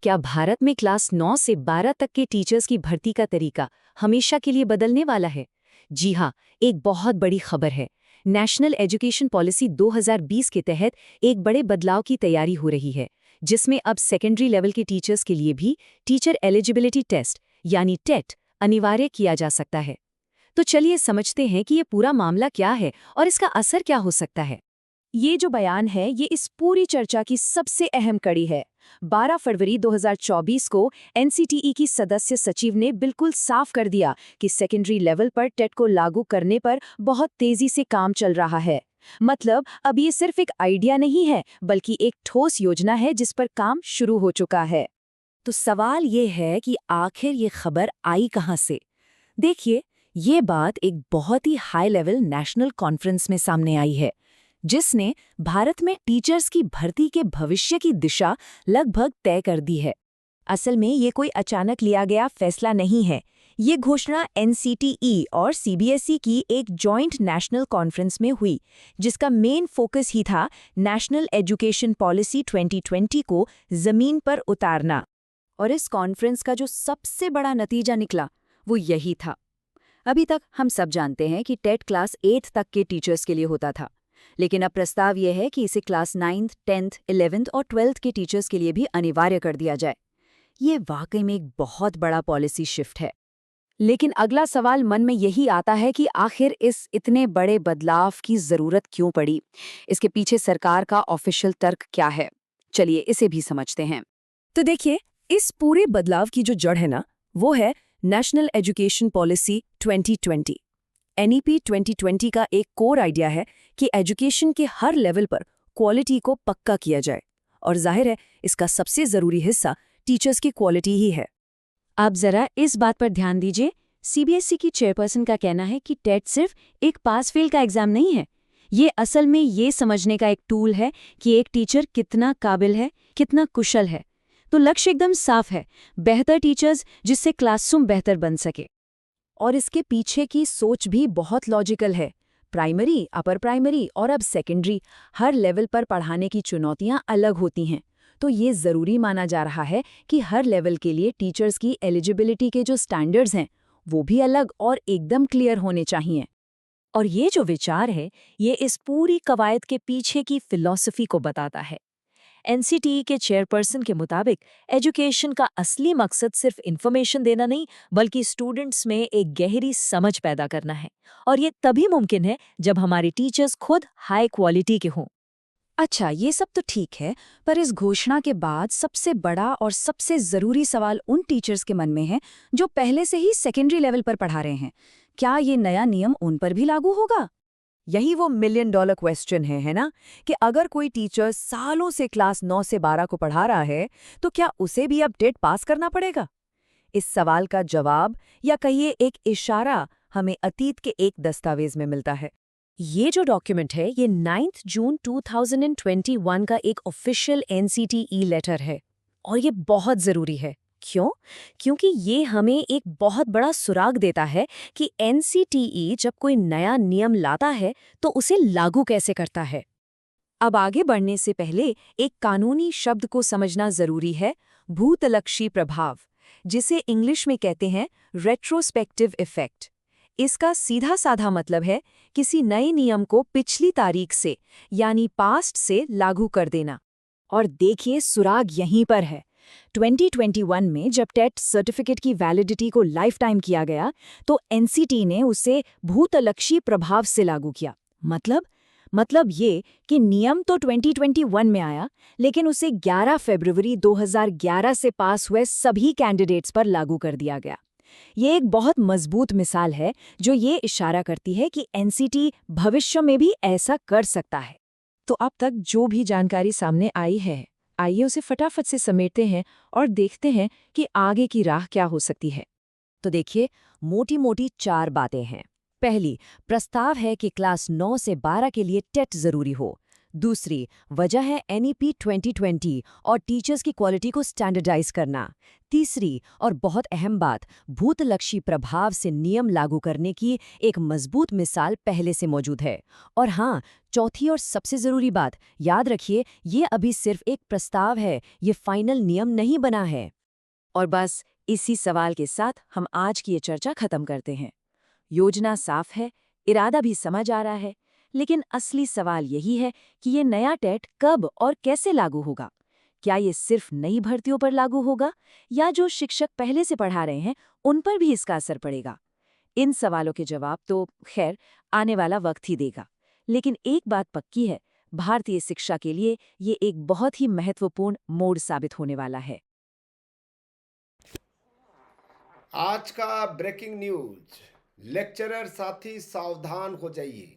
क्या भारत में क्लास 9 से 12 तक के टीचर्स की भर्ती का तरीका हमेशा के लिए बदलने वाला है? जी हाँ, एक बहुत बड़ी खबर है। नेशनल एजुकेशन पॉलिसी 2020 के तहत एक बड़े बदलाव की तैयारी हो रही है, जिसमें अब सेकेंडरी लेवल के टीचर्स के लिए भी टीचर एलिजिबिलिटी टेस्ट यानी टेट अनिवार्य किया जा सकता है। तो चलिए समझते हैं कि ये पूरा मामला क्या है और इसका असर क्या हो सकता है। ये जो बयान है ये इस पूरी चर्चा की सबसे अहम कड़ी है। 12 फरवरी 2024 को एनसीटीई की सदस्य सचिव ने बिल्कुल साफ कर दिया कि सेकेंडरी लेवल पर टेट को लागू करने पर बहुत तेजी से काम चल रहा है। मतलब अब ये सिर्फ एक आइडिया नहीं है बल्कि एक ठोस योजना है जिस पर काम शुरू हो चुका है। तो सवाल ये है कि आखिर ये खबर आई कहाँ से? देखिए, ये बात एक बहुत ही हाई लेवल नेशनल कॉन्फ्रेंस में सामने आई है, जिसने भारत में टीचर्स की भर्ती के भविष्य की दिशा लगभग तय कर दी है। असल में ये कोई अचानक लिया गया फैसला नहीं है। ये घोषणा एनसीटीई और सीबीएसई की एक जॉइंट नेशनल कॉन्फ्रेंस में हुई, जिसका मेन फोकस ही था नेशनल एजुकेशन पॉलिसी 2020 को जमीन पर उतारना। और इस कॉन्फ्रेंस का जो सबसे बड़ा नतीजा निकला वो यही था। अभी तक हम सब जानते हैं कि टेट क्लास 8 तक के टीचर्स के लिए होता था, लेकिन अब प्रस्ताव यह है कि इसे क्लास 9th, 10th, 11th और 12th के टीचर्स के लिए भी अनिवार्य कर दिया जाए। ये वाकई में एक बहुत बड़ा पॉलिसी शिफ्ट है। लेकिन अगला सवाल मन में यही आता है कि आखिर इस इतने बड़े बदलाव की जरूरत क्यों पड़ी? इसके पीछे सरकार का ऑफिशियल तर्क क्या है? चलिए इसे भी समझते हैं। तो देखिए, इस पूरे बदलाव की जो जड़ है ना, वो है नेशनल एजुकेशन पॉलिसी 2020। एनईपी 2020 का एक कोर आइडिया है कि एजुकेशन के हर लेवल पर क्वालिटी को पक्का किया जाए, और जाहिर है इसका सबसे ज़रूरी हिस्सा टीचर्स की क्वालिटी ही है। आप ज़रा इस बात पर ध्यान दीजिए, सीबीएसई की चेयरपर्सन का कहना है कि टेट सिर्फ एक पास फेल का एग्ज़ाम नहीं है। ये असल में ये समझने का एक टूल है कि एक टीचर कितना काबिल है, कितना कुशल है। तो लक्ष्य एकदम साफ है, बेहतर टीचर्स जिससे क्लासरूम बेहतर बन सके। और इसके पीछे की सोच भी बहुत लॉजिकल है। प्राइमरी, अपर प्राइमरी और अब सेकेंडरी, हर लेवल पर पढ़ाने की चुनौतियां अलग होती हैं। तो ये ज़रूरी माना जा रहा है कि हर लेवल के लिए टीचर्स की एलिजिबिलिटी के जो स्टैंडर्ड्स हैं वो भी अलग और एकदम क्लियर होने चाहिए। और ये जो विचार है, ये इस पूरी कवायद के पीछे की फिलॉसफी को बताता है। एनसीटीई के चेयरपर्सन के मुताबिक एजुकेशन का असली मकसद सिर्फ इन्फॉर्मेशन देना नहीं, बल्कि स्टूडेंट्स में एक गहरी समझ पैदा करना है। और ये तभी मुमकिन है जब हमारे टीचर्स खुद हाई क्वालिटी के हों। अच्छा, ये सब तो ठीक है, पर इस घोषणा के बाद सबसे बड़ा और सबसे ज़रूरी सवाल उन टीचर्स के मन में है जो पहले से ही सेकेंडरी लेवल पर पढ़ा रहे हैं। क्या ये नया नियम उन पर भी लागू होगा? यही वो मिलियन डॉलर क्वेश्चन है ना? कि अगर कोई टीचर सालों से क्लास 9 से 12 को पढ़ा रहा है, तो क्या उसे भी अब टेट पास करना पड़ेगा? इस सवाल का जवाब, या कहिए एक इशारा, हमें अतीत के एक दस्तावेज में मिलता है। ये जो डॉक्यूमेंट है, ये 9 जून 2021 का एक ऑफिशियल एनसीटीई लेटर है। और ये बहुत ज़रूरी है। क्यों? क्योंकि ये हमें एक बहुत बड़ा सुराग देता है कि एनसीटीई जब कोई नया नियम लाता है तो उसे लागू कैसे करता है। अब आगे बढ़ने से पहले एक कानूनी शब्द को समझना ज़रूरी है, भूतलक्षी प्रभाव, जिसे इंग्लिश में कहते हैं रेट्रोस्पेक्टिव इफेक्ट। इसका सीधा साधा मतलब है किसी नए नियम को पिछली तारीख से यानी पास्ट से लागू कर देना। और देखिए, सुराग यहीं पर है। 2021 में जब टेट सर्टिफिकेट की वैलिडिटी को लाइफ टाइम किया गया, तो एनसीटी ने उसे भूतलक्षी प्रभाव से लागू किया। मतलब ये कि नियम तो 2021 में आया, लेकिन उसे 11 फरवरी 2011 से पास हुए सभी कैंडिडेट्स पर लागू कर दिया गया। ये एक बहुत मजबूत मिसाल है जो ये इशारा करती है कि एनसीटी भविष्य में भी ऐसा कर सकता है। तो अब तक जो भी जानकारी सामने आई है, आइए उसे फटाफट से समेटते हैं और देखते हैं कि आगे की राह क्या हो सकती है। तो देखिए, मोटी मोटी 4 बातें हैं। पहली, प्रस्ताव है कि क्लास 9 से 12 के लिए टेट जरूरी हो। दूसरी वजह है NEP 2020 और टीचर्स की क्वालिटी को स्टैंडर्डाइज करना। तीसरी और बहुत अहम बात, भूतलक्षी प्रभाव से नियम लागू करने की एक मजबूत मिसाल पहले से मौजूद है। और हाँ, चौथी और सबसे ज़रूरी बात, याद रखिए ये अभी सिर्फ एक प्रस्ताव है, ये फाइनल नियम नहीं बना है। और बस इसी सवाल के साथ हम आज की ये चर्चा खत्म करते हैं। योजना साफ है, इरादा भी समझ आ रहा है, लेकिन असली सवाल यही है कि ये नया टेट कब और कैसे लागू होगा। क्या ये सिर्फ नई भर्तियों पर लागू होगा या जो शिक्षक पहले से पढ़ा रहे हैं उन पर भी इसका असर पड़ेगा? इन सवालों के जवाब तो खैर आने वाला वक्त ही देगा। लेकिन एक बात पक्की है, भारतीय शिक्षा के लिए ये एक बहुत ही महत्वपूर्ण मोड़ साबित होने वाला है। आज का ब्रेकिंग न्यूज। लेक्चरर साथी सावधान हो जाइए।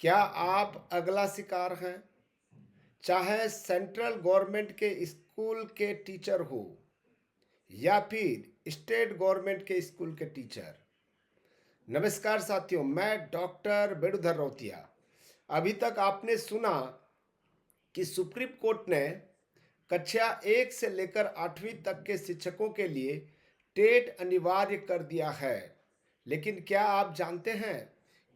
क्या आप अगला शिकार हैं? चाहे सेंट्रल गवर्नमेंट के स्कूल के टीचर हो या फिर स्टेट गवर्नमेंट के स्कूल के टीचर। नमस्कार साथियों, मैं डॉक्टर वेणुधर रौतिया। अभी तक आपने सुना कि सुप्रीम कोर्ट ने कक्षा 1 से लेकर 8वीं तक के शिक्षकों के लिए टेट अनिवार्य कर दिया है। लेकिन क्या आप जानते हैं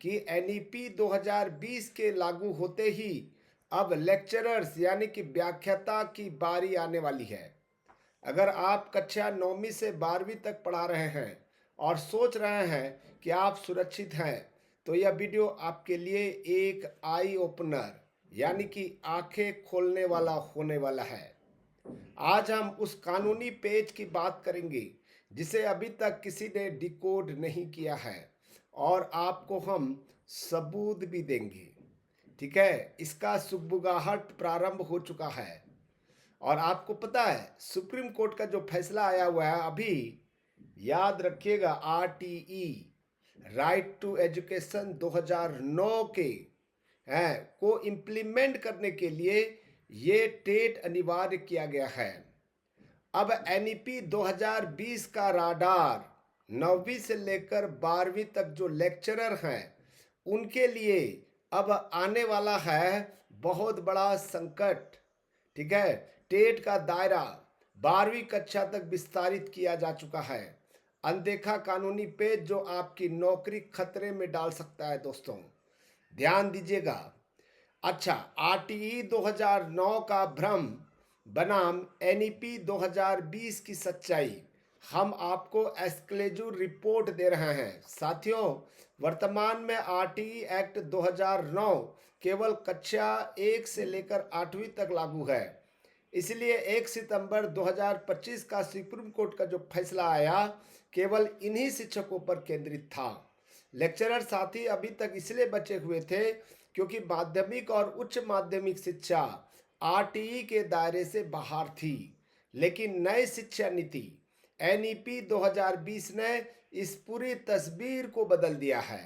कि एनईपी 2020 के लागू होते ही अब लेक्चरर्स यानी कि व्याख्याता की बारी आने वाली है। अगर आप कक्षा 9वीं से 12वीं तक पढ़ा रहे हैं और सोच रहे हैं कि आप सुरक्षित हैं, तो यह वीडियो आपके लिए एक आई ओपनर यानी कि आंखें खोलने वाला होने वाला है। आज हम उस कानूनी पेज की बात करेंगे जिसे अभी तक किसी ने डिकोड नहीं किया है, और आपको हम सबूत भी देंगे। ठीक है, इसका सुगबुगाहट प्रारंभ हो चुका है। और आपको पता है सुप्रीम कोर्ट का जो फैसला आया हुआ है अभी, याद रखिएगा, RTE राइट टू एजुकेशन 2009 के हैं को इम्प्लीमेंट करने के लिए ये टेट अनिवार्य किया गया है। अब NEP 2020 का राडार 9वीं से लेकर 12वीं तक जो लेक्चरर हैं उनके लिए अब आने वाला है बहुत बड़ा संकट। ठीक है, टेट का दायरा 12वीं कक्षा तक विस्तारित किया जा चुका है। अनदेखा कानूनी पेज जो आपकी नौकरी खतरे में डाल सकता है। दोस्तों ध्यान दीजिएगा। अच्छा, RTE 2009 का भ्रम बनाम NEP 2020 की सच्चाई, हम आपको एक्सक्लूसिव रिपोर्ट दे रहे हैं। साथियों, वर्तमान में RTE एक्ट 2009 केवल कक्षा 1 से लेकर 8वीं तक लागू है। इसलिए 1 सितंबर 2025 का सुप्रीम कोर्ट का जो फैसला आया केवल इन्हीं शिक्षकों पर केंद्रित था। लेक्चरर साथी अभी तक इसलिए बचे हुए थे क्योंकि माध्यमिक और उच्च माध्यमिक शिक्षा RTE के दायरे से बाहर थी। लेकिन नई शिक्षा नीति NEP 2020 ने इस पूरी तस्वीर को बदल दिया है।